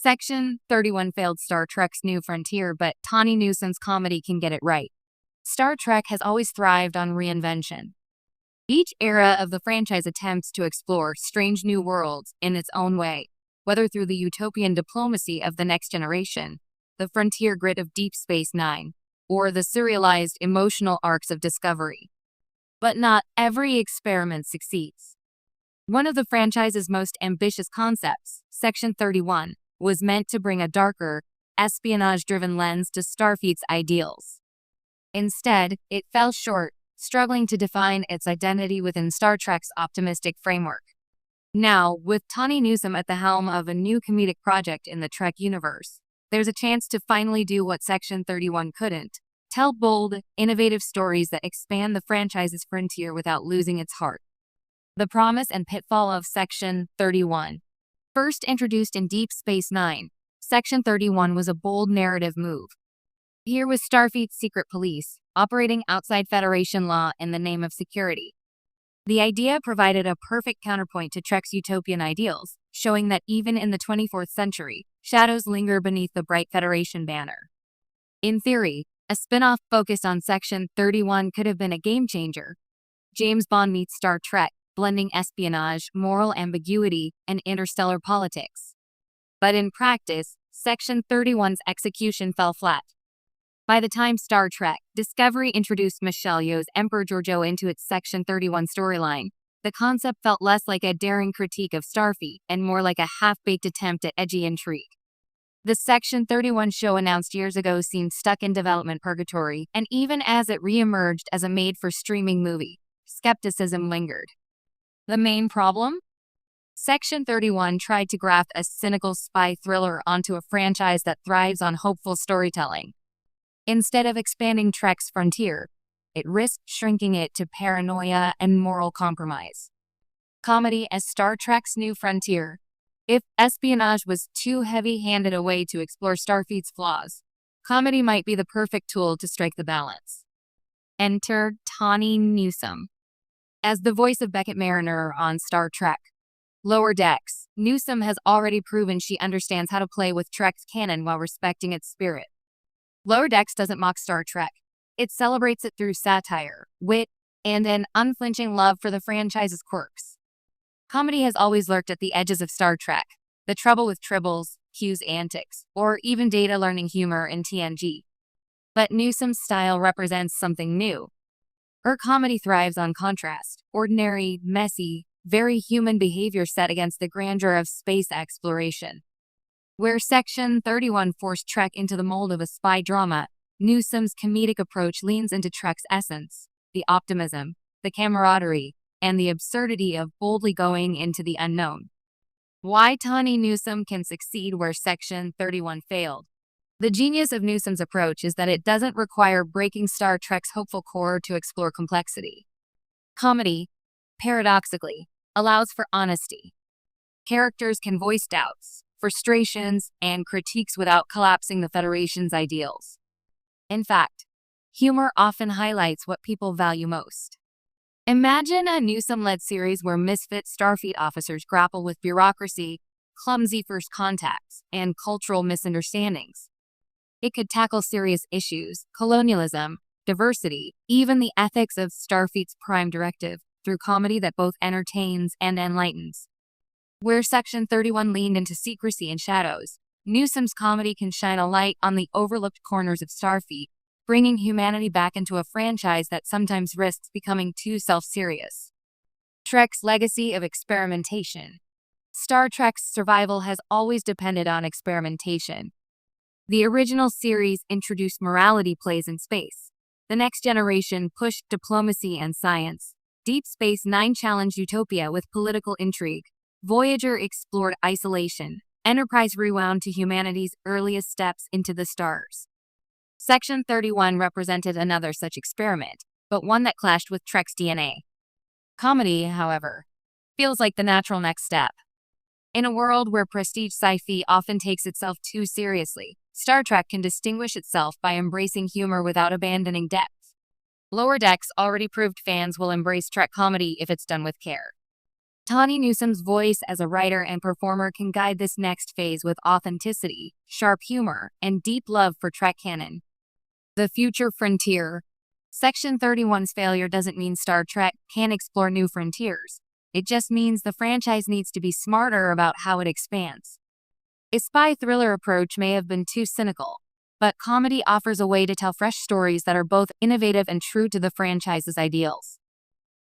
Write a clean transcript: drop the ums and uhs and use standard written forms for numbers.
Section 31 failed Star Trek's New Frontier, but Tawny Newsome's comedy can get it right. Star Trek has always thrived on reinvention. Each era of the franchise attempts to explore strange new worlds in its own way, whether through the utopian diplomacy of the next generation, the frontier grit of Deep Space Nine, or the serialized emotional arcs of Discovery. But not every experiment succeeds. One of the franchise's most ambitious concepts, Section 31, was meant to bring a darker, espionage-driven lens to Starfleet's ideals. Instead, it fell short, struggling to define its identity within Star Trek's optimistic framework. Now, with Tawny Newsome at the helm of a new comedic project in the Trek universe, there's a chance to finally do what Section 31 couldn't: tell bold, innovative stories that expand the franchise's frontier without losing its heart. The promise and pitfall of Section 31. First introduced in Deep Space Nine, Section 31 was a bold narrative move. Here was Starfleet's secret police, operating outside Federation law in the name of security. The idea provided a perfect counterpoint to Trek's utopian ideals, showing that even in the 24th century, shadows linger beneath the bright Federation banner. In theory, a spin-off focused on Section 31 could have been a game-changer. James Bond meets Star Trek, blending espionage, moral ambiguity, and interstellar politics. But in practice, Section 31's execution fell flat. By the time Star Trek Discovery introduced Michelle Yeoh's Emperor Georgiou into its Section 31 storyline, the concept felt less like a daring critique of Starfleet and more like a half-baked attempt at edgy intrigue. The Section 31 show announced years ago seemed stuck in development purgatory, and even as it re-emerged as a made-for-streaming movie, skepticism lingered. The main problem? Section 31 tried to graft a cynical spy thriller onto a franchise that thrives on hopeful storytelling. Instead of expanding Trek's frontier, it risked shrinking it to paranoia and moral compromise. Comedy as Star Trek's New Frontier. If espionage was too heavy-handed a way to explore Starfleet's flaws, comedy might be the perfect tool to strike the balance. Enter Tawny Newsome. As the voice of Beckett Mariner on Star Trek Lower Decks, Newsome has already proven she understands how to play with Trek's canon while respecting its spirit. Lower Decks doesn't mock Star Trek. It celebrates it through satire, wit, and an unflinching love for the franchise's quirks. Comedy has always lurked at the edges of Star Trek, the trouble with tribbles, Q's antics, or even data learning humor in TNG. But Newsome's style represents something new. Her comedy thrives on contrast, ordinary, messy, very human behavior set against the grandeur of space exploration. Where Section 31 forced Trek into the mold of a spy drama, Newsome's comedic approach leans into Trek's essence: the optimism, the camaraderie, and the absurdity of boldly going into the unknown. Why Tawny Newsome can succeed where Section 31 failed. The genius of Newsome's approach is that it doesn't require breaking Star Trek's hopeful core to explore complexity. Comedy, paradoxically, allows for honesty. Characters can voice doubts, frustrations, and critiques without collapsing the Federation's ideals. In fact, humor often highlights what people value most. Imagine a Newsome-led series where misfit Starfleet officers grapple with bureaucracy, clumsy first contacts, and cultural misunderstandings. It could tackle serious issues, colonialism, diversity, even the ethics of Starfleet's prime directive, through comedy that both entertains and enlightens. Where Section 31 leaned into secrecy and shadows, Newsome's comedy can shine a light on the overlooked corners of Starfleet, bringing humanity back into a franchise that sometimes risks becoming too self-serious. Trek's legacy of experimentation. Star Trek's survival has always depended on experimentation. The original series introduced morality plays in space. The next generation pushed diplomacy and science. Deep Space Nine challenged utopia with political intrigue. Voyager explored isolation. Enterprise rewound to humanity's earliest steps into the stars. Section 31 represented another such experiment, but one that clashed with Trek's DNA. Comedy, however, feels like the natural next step. In a world where prestige sci-fi often takes itself too seriously, Star Trek can distinguish itself by embracing humor without abandoning depth. Lower Decks already proved fans will embrace Trek comedy if it's done with care. Tawny Newsome's voice as a writer and performer can guide this next phase with authenticity, sharp humor, and deep love for Trek canon. The future frontier. Section 31's failure doesn't mean Star Trek can't explore new frontiers. It just means the franchise needs to be smarter about how it expands. A spy thriller approach may have been too cynical, but comedy offers a way to tell fresh stories that are both innovative and true to the franchise's ideals.